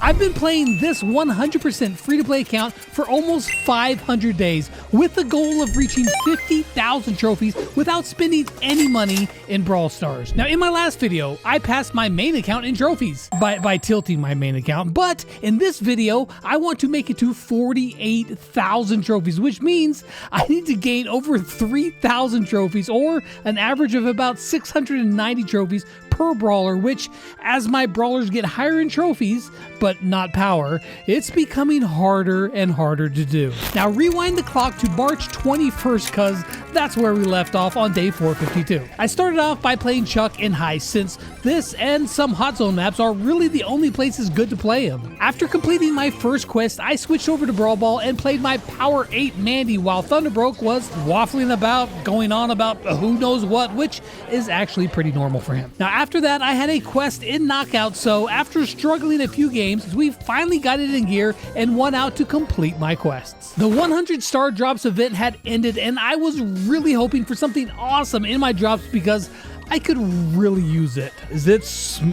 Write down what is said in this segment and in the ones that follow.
I've been playing this 100% free-to-play account for almost 500 days with the goal of reaching 50,000 trophies without spending any money in Brawl Stars. Now, in my last video, I passed my main account in trophies by tilting my main account, but in this video, I want to make it to 48,000 trophies, which means I need to gain over 3,000 trophies, or an average of about 690 trophies per brawler, which, as my brawlers get higher in trophies, but not power, it's becoming harder and harder to do. Now rewind the clock to March 21st, cause that's where we left off on day 452. I started off by playing Chuck in Heist, since this and some hot zone maps are really the only places good to play him. After completing my first quest, I switched over to Brawl Ball and played my Power 8 Mandy while Thunderbroke was waffling about, going on about who knows what, which is actually pretty normal for him. Now after that, I had a quest in Knockout, so after struggling a few games, we finally got it in gear and won out to complete my quests. The 100 star drops event had ended, and I was really hoping for something awesome in my drops because I could really use it.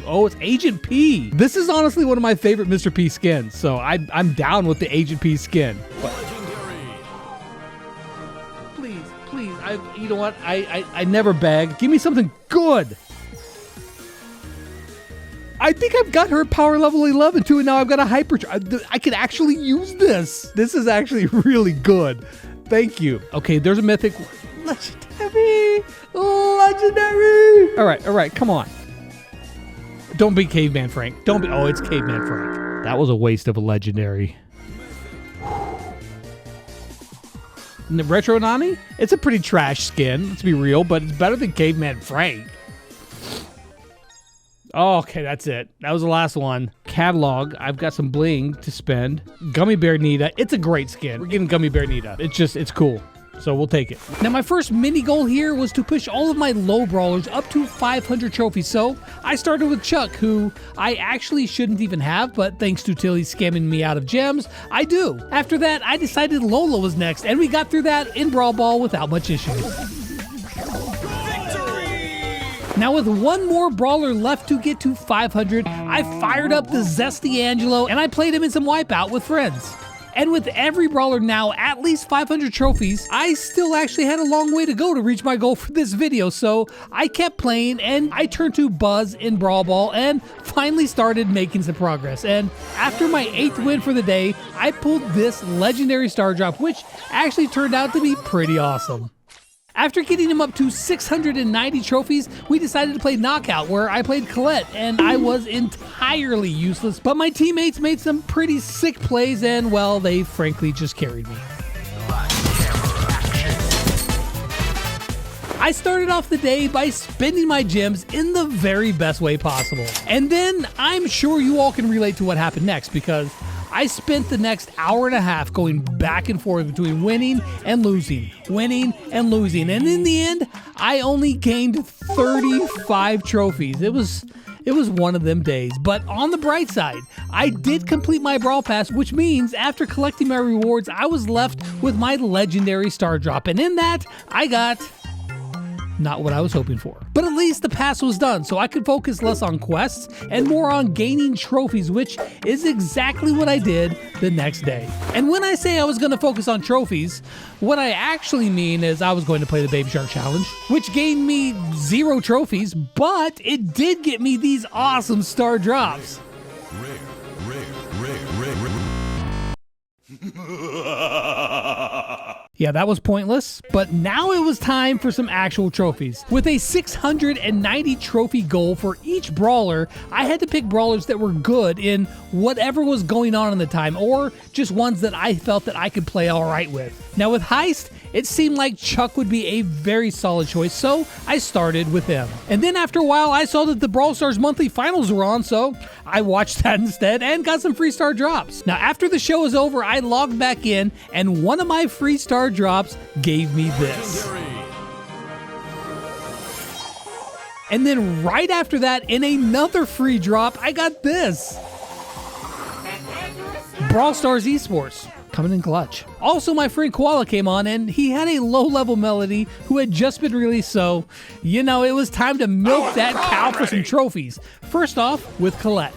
Oh, it's Agent P. This is honestly one of my favorite Mr. P skins, so I'm down with the Agent P skin. Please, you know what? I never beg. Give me something good. I think I've got her power level 11 too, and now I've got a hyper. I can actually use this. This is actually really good. Thank you. Okay, there's a mythic. Legendary. All right, come on. Don't be Caveman Frank. Don't be. Oh, it's Caveman Frank. That was a waste of a legendary. The Retro Nani? It's a pretty trash skin, let's be real, but it's better than Caveman Frank. Oh, okay, that's it. That was the last one. Catalog, I've got some bling to spend. Gummy Bear Nita, it's a great skin. We're getting Gummy Bear Nita. It's cool. So we'll take it. Now my first mini goal here was to push all of my low brawlers up to 500 trophies. So I started with Chuck, who I actually shouldn't even have, but thanks to Tilly scamming me out of gems, I do. After that, I decided Lola was next, and we got through that in Brawl Ball without much issue. Now with one more brawler left to get to 500, I fired up the Zesty Angelo and I played him in some Wipeout with friends. And with every brawler now at least 500 trophies, I still actually had a long way to go to reach my goal for this video, so I kept playing and I turned to Buzz in Brawl Ball and finally started making some progress. And after my 8th win for the day, I pulled this legendary star drop, which actually turned out to be pretty awesome. After getting him up to 690 trophies, we decided to play Knockout, where I played Colette, and I was entirely useless, but my teammates made some pretty sick plays, and well, they frankly just carried me. I started off the day by spending my gems in the very best way possible. And then I'm sure you all can relate to what happened next, because I spent the next hour and a half going back and forth between winning and losing, and in the end, I only gained 35 trophies. It was one of them days, but on the bright side, I did complete my Brawl Pass, which means after collecting my rewards, I was left with my legendary star drop, and in that, I got not what I was hoping for. But at least the pass was done, so I could focus less on quests and more on gaining trophies, which is exactly what I did the next day. And when I say I was going to focus on trophies, what I actually mean is I was going to play the Baby Shark Challenge, which gained me 0 trophies, but it did get me these awesome star drops. Yeah, that was pointless, but now it was time for some actual trophies. With a 690 trophy goal for each brawler, I had to pick brawlers that were good in whatever was going on in the time, or just ones that I felt that I could play alright with. Now with Heist, it seemed like Chuck would be a very solid choice, so I started with him. And then after a while, I saw that the Brawl Stars monthly finals were on, so I watched that instead and got some free star drops. Now after the show was over, I logged back in, and one of my free star drops gave me this. And then right after that, in another free drop, I got this. Brawl Stars Esports. Coming in clutch. Also, my friend Koala came on, and he had a low-level Melody who had just been released, so, you know, it was time to milk that cow for some trophies. First off, with Colette.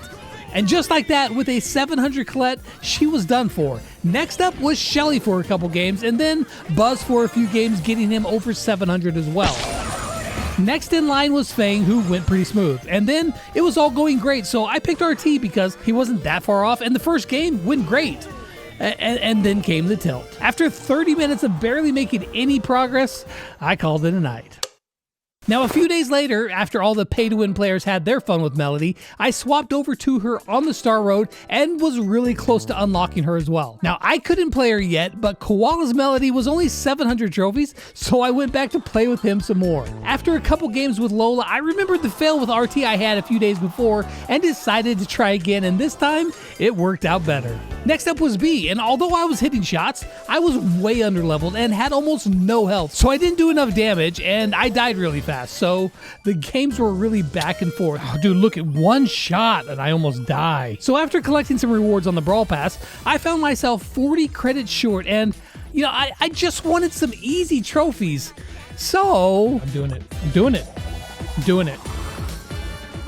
And just like that, with a 700 Colette, she was done for. Next up was Shelly for a couple games, and then Buzz for a few games, getting him over 700 as well. Next in line was Fang, who went pretty smooth. And then it was all going great, so I picked RT because he wasn't that far off, and the first game went great. And then came the tilt. After 30 minutes of barely making any progress, I called it a night. Now, a few days later, after all the pay-to-win players had their fun with Melody, I swapped over to her on the Star Road and was really close to unlocking her as well. Now, I couldn't play her yet, but Koala's Melody was only 700 trophies, so I went back to play with him some more. After a couple games with Lola, I remembered the fail with RT I had a few days before and decided to try again, and this time, it worked out better. Next up was B, and although I was hitting shots, I was way underleveled and had almost no health, so I didn't do enough damage, and I died really fast. So the games were really back and forth. Oh, dude, look at one shot and I almost die. So after collecting some rewards on the Brawl Pass, I found myself 40 credits short, and I just wanted some easy trophies. So I'm doing it.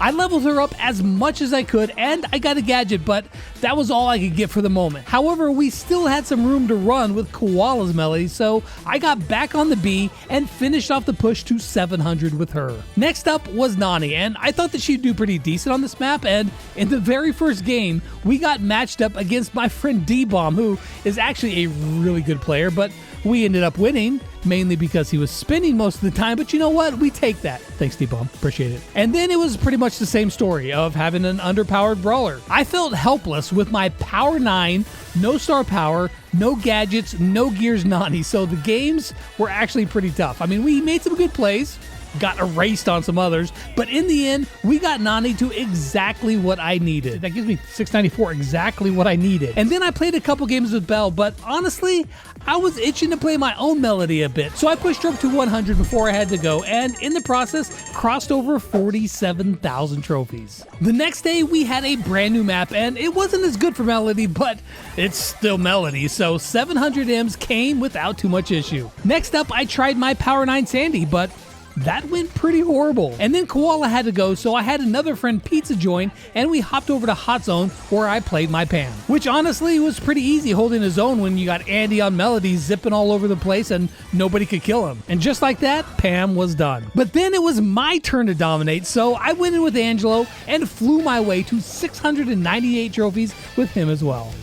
I leveled her up as much as I could, and I got a gadget, but that was all I could get for the moment. However, we still had some room to run with Koala's Melody, so I got back on the B and finished off the push to 700 with her. Next up was Nani, and I thought that she'd do pretty decent on this map, and in the very first game, we got matched up against my friend D-Bomb, who is actually a really good player, but we ended up winning, mainly because he was spinning most of the time, but you know what? We take that. Thanks, D-Bomb. Appreciate it. And then it was pretty much the same story of having an underpowered brawler. I felt helpless with my Power 9, no star power, no gadgets, no gears Nani, so the games were actually pretty tough. I mean, we made some good plays, got erased on some others, but in the end, we got Nani to exactly what I needed. That gives me 694, exactly what I needed. And then I played a couple games with Belle, but honestly, I was itching to play my own Melody a bit, so I pushed her up to 100 before I had to go, and in the process, crossed over 47,000 trophies. The next day, we had a brand new map, and it wasn't as good for Melody, but it's still Melody, so 700 Ms came without too much issue. Next up, I tried my Power 9 Sandy, but that went pretty horrible. And then Koala had to go, so I had another friend, Pizza, join, and we hopped over to Hot Zone where I played my Pam. Which honestly was pretty easy holding his own when you got Andy on Melody zipping all over the place and nobody could kill him. And just like that, Pam was done. But then it was my turn to dominate, so I went in with Angelo and flew my way to 698 trophies with him as well.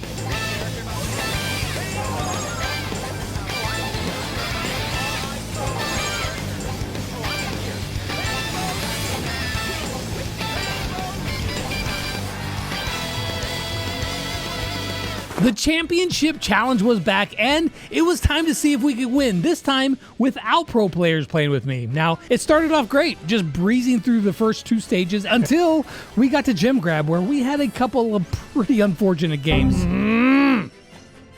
The championship challenge was back, and it was time to see if we could win, this time without pro players playing with me. Now, it started off great, just breezing through the first two stages until we got to Gem Grab, where we had a couple of pretty unfortunate games.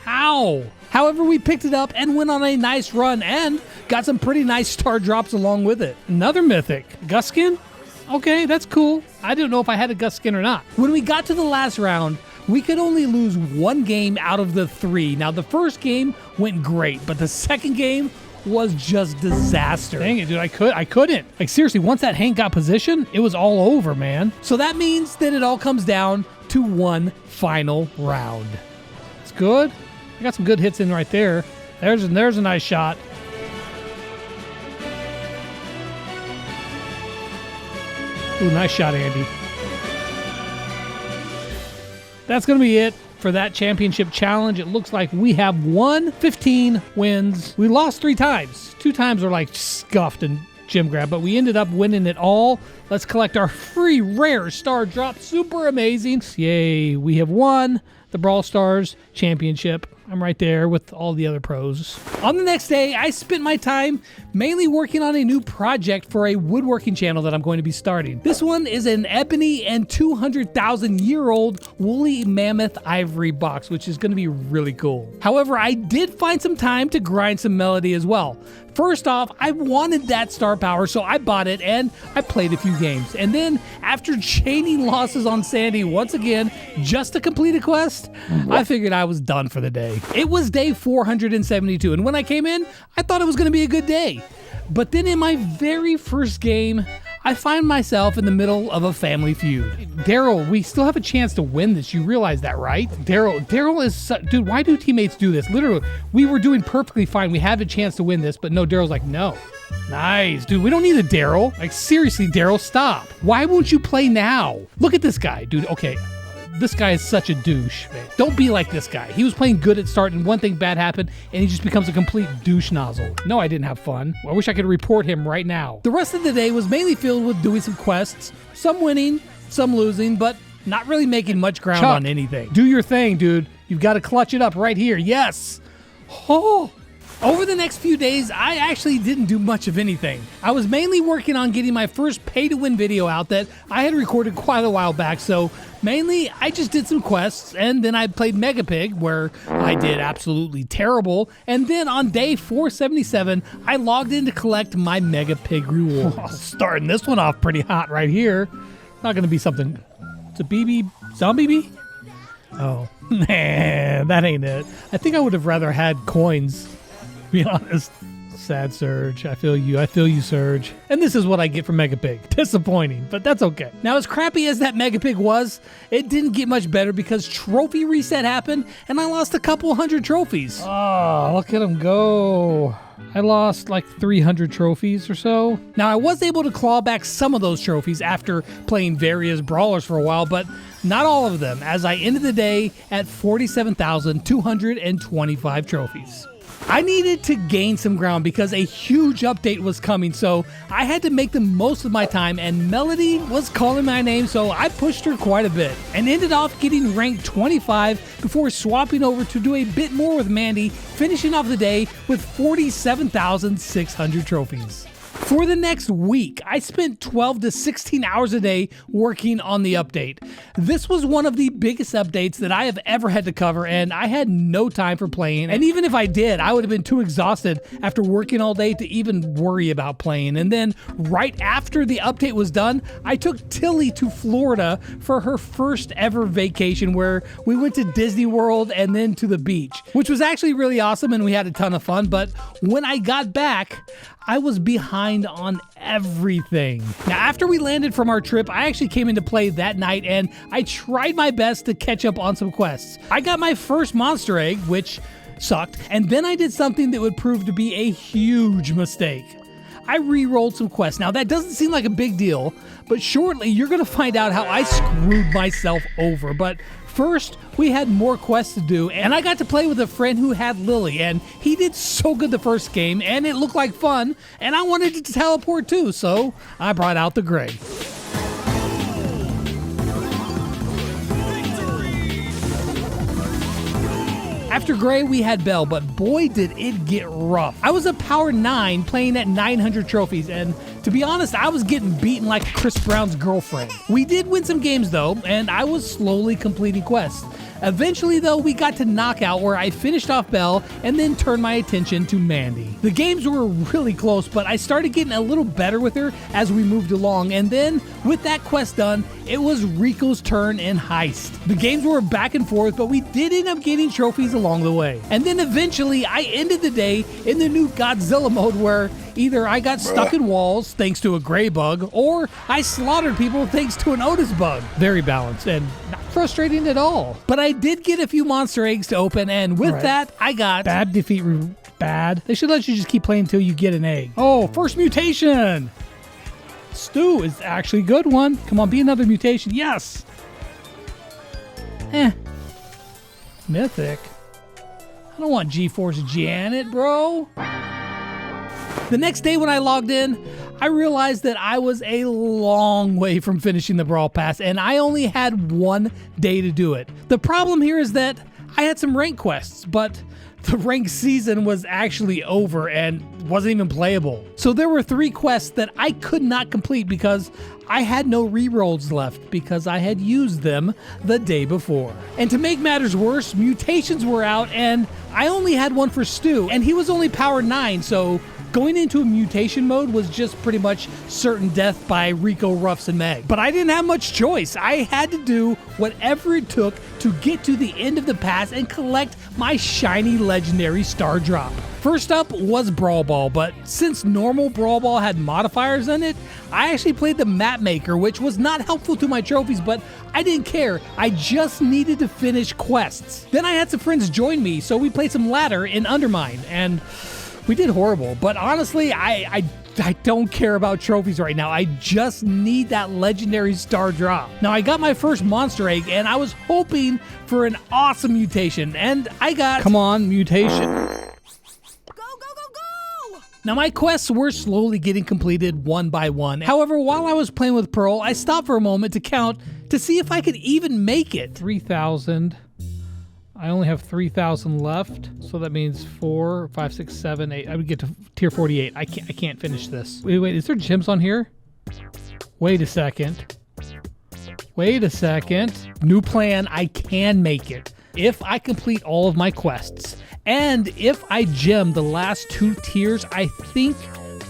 Ow! However, we picked it up and went on a nice run and got some pretty nice star drops along with it. Another mythic. Gus skin? Okay, that's cool. I didn't know if I had a Gus skin or not. When we got to the last round, we could only lose one game out of the three. Now, the first game went great, but the second game was just disaster. Dang it, dude, I couldn't. Like, seriously, once that Hank got position, it was all over, man. So that means that it all comes down to one final round. It's good. I got some good hits in right there. There's a nice shot. Ooh, nice shot, Andy. That's going to be it for that championship challenge. It looks like we have won 15 wins. We lost 3 times. 2 times were like scuffed and Gem Grab, but we ended up winning it all. Let's collect our free rare star drop. Super amazing. Yay, we have won the Brawl Stars Championship. I'm right there with all the other pros. On the next day, I spent my time mainly working on a new project for a woodworking channel that I'm going to be starting. This one is an ebony and 200,000-year-old woolly mammoth ivory box, which is going to be really cool. However, I did find some time to grind some Melody as well. First off, I wanted that star power, so I bought it and I played a few games. And then, after chaining losses on Sandy once again, just to complete a quest, I figured I was done for the day. It was day 472, and when I came in, I thought it was going to be a good day. But then in my very first game, I find myself in the middle of a family feud. Daryl, we still have a chance to win this. You realize that, right? Daryl is... Dude, why do teammates do this? Literally, we were doing perfectly fine. We have a chance to win this, but no, Daryl's like, no. Nice. Dude, we don't need a Daryl. Like, seriously, Daryl, stop. Why won't you play now? Look at this guy, dude. Okay, this guy is such a douche, man. Don't be like this guy. He was playing good at start, and one thing bad happened, and he just becomes a complete douche nozzle. No, I didn't have fun. I wish I could report him right now. The rest of the day was mainly filled with doing some quests, some winning, some losing, but not really making much ground on anything. Do your thing, dude. You've got to clutch it up right here. Yes. Oh. Over the next few days, I actually didn't do much of anything. I was mainly working on getting my first pay-to-win video out that I had recorded quite a while back, so mainly I just did some quests, and then I played Mega Pig, where I did absolutely terrible, and then on day 477, I logged in to collect my Mega Pig rewards. Starting this one off pretty hot right here. Not gonna be something... It's a BB... Zombie bee? Oh, man, that ain't it. I think I would have rather had coins. Be honest. Sad Surge. I feel you, Surge. And this is what I get from Mega Pig. Disappointing, but that's okay. Now, as crappy as that Mega Pig was, it didn't get much better because trophy reset happened and I lost a couple hundred trophies. Oh, look at him go. I lost like 300 trophies or so. Now, I was able to claw back some of those trophies after playing various brawlers for a while, but not all of them, as I ended the day at 47,225 trophies. I needed to gain some ground because a huge update was coming, so I had to make the most of my time, and Melody was calling my name, so I pushed her quite a bit and ended off getting ranked 25 before swapping over to do a bit more with Mandy, finishing off the day with 47,600 trophies. For the next week, I spent 12 to 16 hours a day working on the update. This was one of the biggest updates that I have ever had to cover, and I had no time for playing. And even if I did, I would have been too exhausted after working all day to even worry about playing. And then right after the update was done, I took Tilly to Florida for her first ever vacation, where we went to Disney World and then to the beach, which was actually really awesome, and we had a ton of fun. But when I got back, I was behind on everything. Now, after we landed from our trip, I actually came into play that night and I tried my best to catch up on some quests. I got my first monster egg, which sucked, and then I did something that would prove to be a huge mistake. I re-rolled some quests. Now, that doesn't seem like a big deal, but shortly you're gonna find out how I screwed myself over. But first, we had more quests to do, and I got to play with a friend who had Lily, and he did so good the first game, and it looked like fun, and I wanted to teleport too, so I brought out the Gray. After Gray, we had Belle, but boy did it get rough. I was a power 9 playing at 900 trophies, and to be honest, I was getting beaten like Chris Brown's girlfriend. We did win some games though, and I was slowly completing quests. Eventually though, we got to Knockout, where I finished off Belle and then turned my attention to Mandy. The games were really close, but I started getting a little better with her as we moved along, and then with that quest done, it was Rico's turn in Heist. The games were back and forth, but we did end up getting trophies along the way. And then eventually, I ended the day in the new Godzilla mode, where either I got stuck in walls thanks to a Gray bug, or I slaughtered people thanks to an Otis bug. Very balanced and not frustrating at all. But I did get a few monster eggs to open, and with that, I got... Bad defeat... Bad? They should let you just keep playing until you get an egg. Oh, first mutation! Stu is actually a good one. Come on, be another mutation. Yes! Mythic? I don't want G-Force Janet, bro. The next day when I logged in, I realized that I was a long way from finishing the Brawl Pass, and I only had one day to do it. The problem here is that I had some rank quests, but the rank season was actually over and wasn't even playable. So there were 3 quests that I could not complete because I had no rerolls left because I had used them the day before. And to make matters worse, mutations were out and I only had one for Stu, and he was only power 9, so going into a mutation mode was just pretty much certain death by Rico, Ruffs, and Meg. But I didn't have much choice. I had to do whatever it took to get to the end of the pass and collect my shiny legendary star drop. First up was Brawl Ball, but since normal Brawl Ball had modifiers in it, I actually played the Map Maker, which was not helpful to my trophies, but I didn't care. I just needed to finish quests. Then I had some friends join me, so we played some ladder in Undermine, and we did horrible. But honestly, I don't care about trophies right now. I just need that legendary star drop. Now, I got my first monster egg, and I was hoping for an awesome mutation, and I got... Come on, mutation. Now, my quests were slowly getting completed one by one. However, while I was playing with Pearl, I stopped for a moment to count to see if I could even make it. 3,000. I only have 3,000 left, so that means 4, 5, 6, 7, 8. I would get to tier 48. I can't finish this. Wait, is there gems on here? Wait a second. Wait a second. New plan, I can make it if I complete all of my quests. And if I gem the last 2 tiers, I think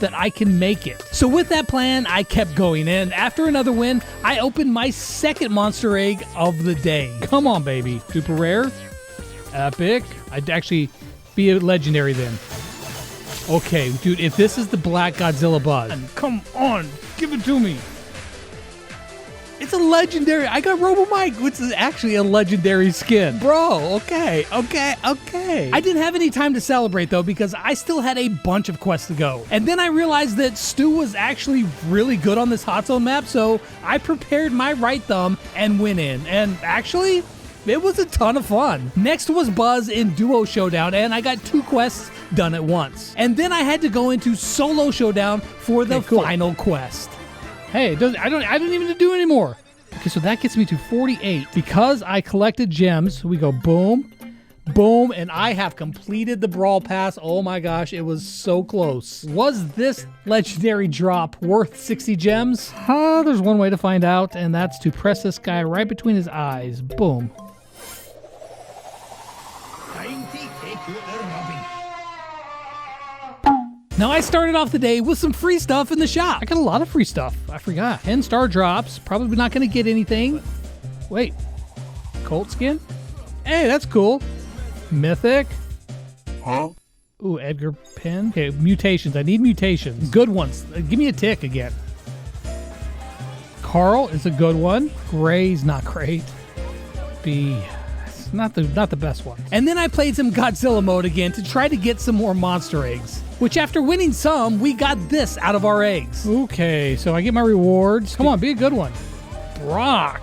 that I can make it. So with that plan, I kept going, and after another win, I opened my second monster egg of the day. Come on, baby. Super rare. Epic. I'd actually be a legendary then. Okay, dude, if this is the Black Godzilla Buzz, come on, give it to me. It's a legendary. I got Robo Mike, which is actually a legendary skin. Bro, okay. I didn't have any time to celebrate, though, because I still had a bunch of quests to go. And then I realized that Stu was actually really good on this hot zone map, so I prepared my right thumb and went in. And actually, it was a ton of fun. Next was Buzz in Duo Showdown, and I got 2 quests done at once. And then I had to go into Solo Showdown for the final quest. Hey, I don't even do anymore. Okay, so that gets me to 48. Because I collected gems, we go boom, boom, and I have completed the Brawl Pass. Oh my gosh, it was so close. Was this legendary drop worth 60 gems? There's one way to find out, and that's to press this guy right between his eyes. Boom. Now, I started off the day with some free stuff in the shop. I got a lot of free stuff. I forgot. 10 star drops. Probably not going to get anything. Wait. Colt skin? Hey, that's cool. Mythic. Huh? Ooh, Edgar pin. Okay, mutations. I need mutations. Good ones. Give me a tick again. Carl is a good one. Gray's not great. B. Not the best one. And then I played some Godzilla mode again to try to get some more monster eggs. Which after winning some, we got this out of our eggs. Okay, so I get my rewards. Come on, be a good one. Brock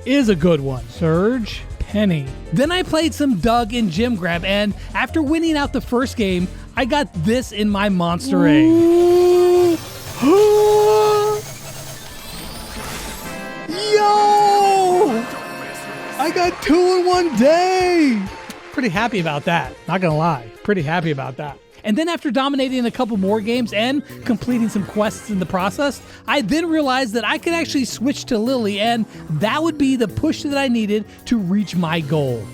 is a good one. Surge, Penny. Then I played some Doug in Gym Grab, and after winning out the first game, I got this in my monster egg. Yo! I got 2 in one day. Pretty happy about that. Not gonna lie. Pretty happy about that. And then after dominating a couple more games and completing some quests in the process, I then realized that I could actually switch to Lily, and that would be the push that I needed to reach my goal.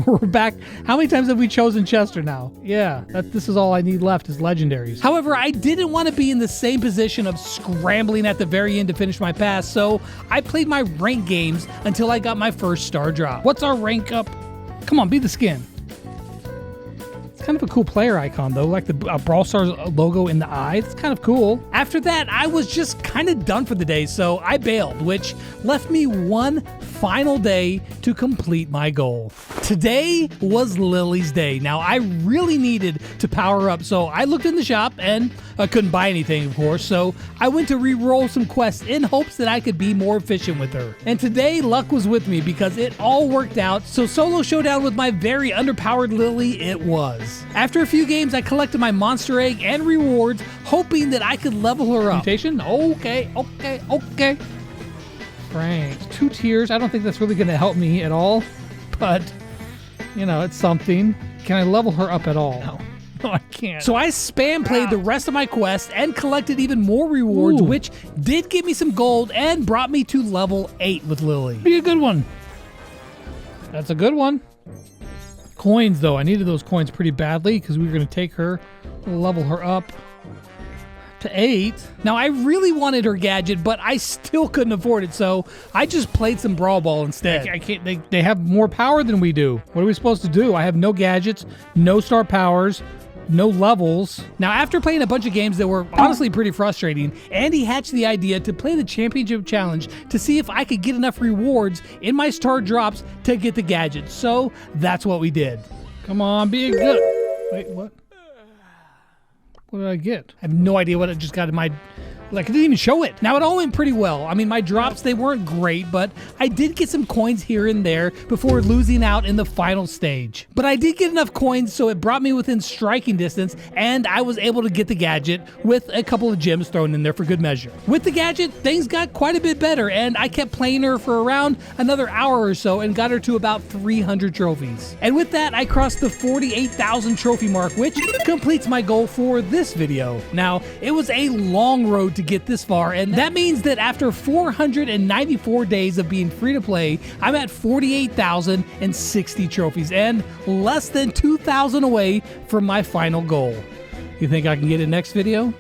We're back. How many times have we chosen Chester now? Yeah, this is all I need left is legendaries. However, I didn't want to be in the same position of scrambling at the very end to finish my pass, so I played my rank games until I got my first star drop. What's our rank up? Come on, be the skin. Kind of a cool player icon though, like the Brawl Stars logo in the eye. It's kind of cool. After that, I was just kind of done for the day, so I bailed, which left me one final day to complete my goal. Today was Lily's day. Now, I really needed to power up, so I looked in the shop and I couldn't buy anything, of course, so I went to re-roll some quests in hopes that I could be more efficient with her. And today, luck was with me because it all worked out, so Solo Showdown with my very underpowered Lily it was. After a few games, I collected my monster egg and rewards, hoping that I could level her up. Mutation? Okay. Frank. 2 tiers. I don't think that's really going to help me at all, but, you know, it's something. Can I level her up at all? No, I can't. So I spam played the rest of my quest and collected even more rewards, which did give me some gold and brought me to level 8 with Lily. Be a good one. That's a good one. Coins, though. I needed those coins pretty badly because we were going to take her, level her up. to 8. Now, I really wanted her gadget, but I still couldn't afford it, so I just played some Brawl Ball instead. I can't. They have more power than we do. What are we supposed to do? I have no gadgets, no star powers, no levels. Now, after playing a bunch of games that were honestly pretty frustrating, Andy hatched the idea to play the championship challenge to see if I could get enough rewards in my star drops to get the gadget. So that's what we did. Come on, be a good... Wait, what? What did I get? I have no idea what I just got in my... Like, I didn't even show it. Now, it all went pretty well. I mean, my drops, they weren't great, but I did get some coins here and there before losing out in the final stage. But I did get enough coins, so it brought me within striking distance, and I was able to get the gadget with a couple of gems thrown in there for good measure. With the gadget, things got quite a bit better, and I kept playing her for around another hour or so and got her to about 300 trophies. And with that, I crossed the 48,000 trophy mark, which completes my goal for this video. Now, it was a long road to get this far, and that means that after 494 days of being free to play, I'm at 48,060 trophies and less than 2,000 away from my final goal. You think I can get it next video?